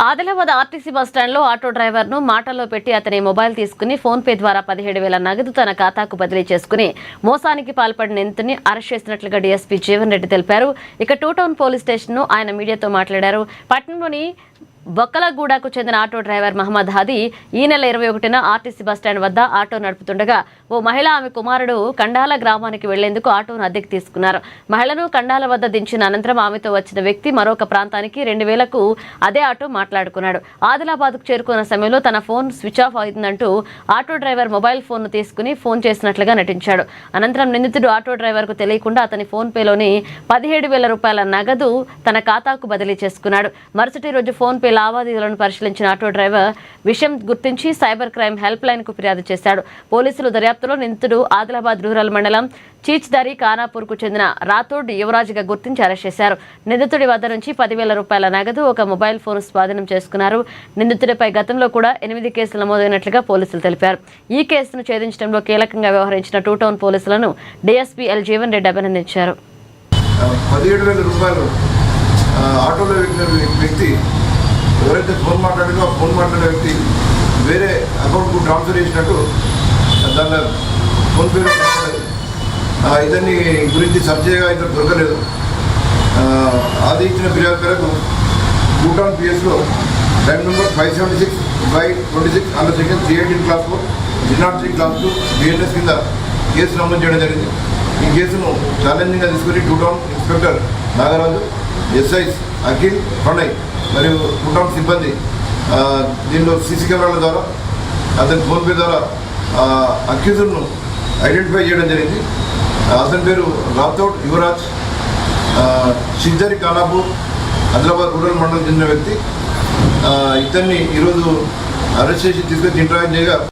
Adilabad RTC బస్టాండ్లో auto డ్రైవర్ను మాటల్లో పెట్టి అతని మొబైల్ తీసుకుని ఫోన్ పే ద్వారా 17,000 నగదు తన ఖాతాకు బదిలీ చేసుకుని మోసానికి పాల్పడిన నిందితుడిని అరెస్ట్ చేసినట్లుగా డీఎస్పీ జీవన్ రెడ్డి తెలిపారు. ఇక టూ టౌన్ పోలీస్ స్టేషన్ను ఆయన మీడియాతో మాట్లాడారు. పట్టణంలోని బొక్కలగూడకు చెందిన ఆటో డ్రైవర్ మహమ్మద్ హాదీ ఈ నెల 21న ఆర్టీసీ బస్టాండ్ వద్ద ఆటో నడుపుతుండగా ఓ మహిళ ఆమె కుమారుడు కండాల గ్రామానికి వెళ్లేందుకు ఆటోను అద్దెకు తీసుకున్నారు. మహిళను కండాల వద్ద దించిన అనంతరం ఆమెతో వచ్చిన వ్యక్తి మరొక ప్రాంతానికి 2,000కు అదే ఆటో మాట్లాడుకున్నాడు. ఆదిలాబాద్కు చేరుకున్న సమయంలో తన ఫోన్ స్విచ్ ఆఫ్ అయిందంటూ ఆటో డ్రైవర్ మొబైల్ ఫోన్ను తీసుకుని ఫోన్ చేసినట్లుగా నటించాడు. అనంతరం నిందితుడు ఆటో డ్రైవర్కు తెలియకుండా అతని ఫోన్ పేలోని 17,000 రూపాయల నగదు తన ఖాతాకు బదిలీ చేసుకున్నాడు. మరుసటి రోజు ఫోన్ పే లావాదేవీలను పరిశీలించిన ఆటో డ్రైవర్ విషయం గుర్తించి సైబర్ క్రైమ్ హెల్ప్ లైన్ కు ఫిర్యాదు చేశాడు. పోలీసులు దర్యాప్తులో నిందితుడు ఆదిలాబాద్ రూరల్ మండలం చీచ్దారి ఖానాపూర్కు చెందిన రాథోడ్ యువరాజ్గా గుర్తించి అరెస్ట్ చేశారు. నిందితుడి వద్ద నుంచి 10,000 రూపాయల నగదు, ఒక మొబైల్ ఫోన్ స్వాధీనం చేసుకున్నారు. నిందితుడిపై గతంలో కూడా 8 కేసులు నమోదైనట్లుగా పోలీసులు తెలిపారు. ఈ కేసును ఛేదించడంలో కీలకంగా వ్యవహరించిన టూ టౌన్ పోలీసులను డీఎస్పీ ఎల్ జీవన్ రెడ్డి అభినందించారు. 17,000 రూపాయలు ఆటోలో వ్యక్తి ఎవరైతే ఫోన్ మాట్లాడినో ఆ ఫోన్ మాట్లాడే వ్యక్తి వేరే అకౌంట్కు ట్రాన్స్ఫర్ చేసినట్టు దానిలో ఫోన్ పే ఇతన్ని గురించి సర్చ్ చేయగా ఇతను దొరకలేదు. అది ఇచ్చిన ఫిర్యాదు మేరకు భూటాన్ పిఎస్లో line number 576/26 under section 318 class 4 003 class 2 BNS కింద కేసు నమోదు చేయడం జరిగింది. ఈ కేసును ఛాలెంజింగ్గా తీసుకుని two town inspector Nagaraju, SIs Akhil, Pranay మరియు టూ టౌన్ సిబ్బంది దీనిలో సీసీ కెమెరాల ద్వారా అతని ఫోన్పే ద్వారా అక్యూజర్ను ఐడెంటిఫై చేయడం జరిగింది. అతని పేరు రాథోడ్ యువరాజ్, చీచ్దారి ఖానాపూర్, ఆదిలాబాద్ రూరల్ మండలం చెందిన వ్యక్తి. ఇతన్ని ఈరోజు అరెస్ట్ చేసి తీసుకొచ్చి ఇంటరాక్ట్ చేయగా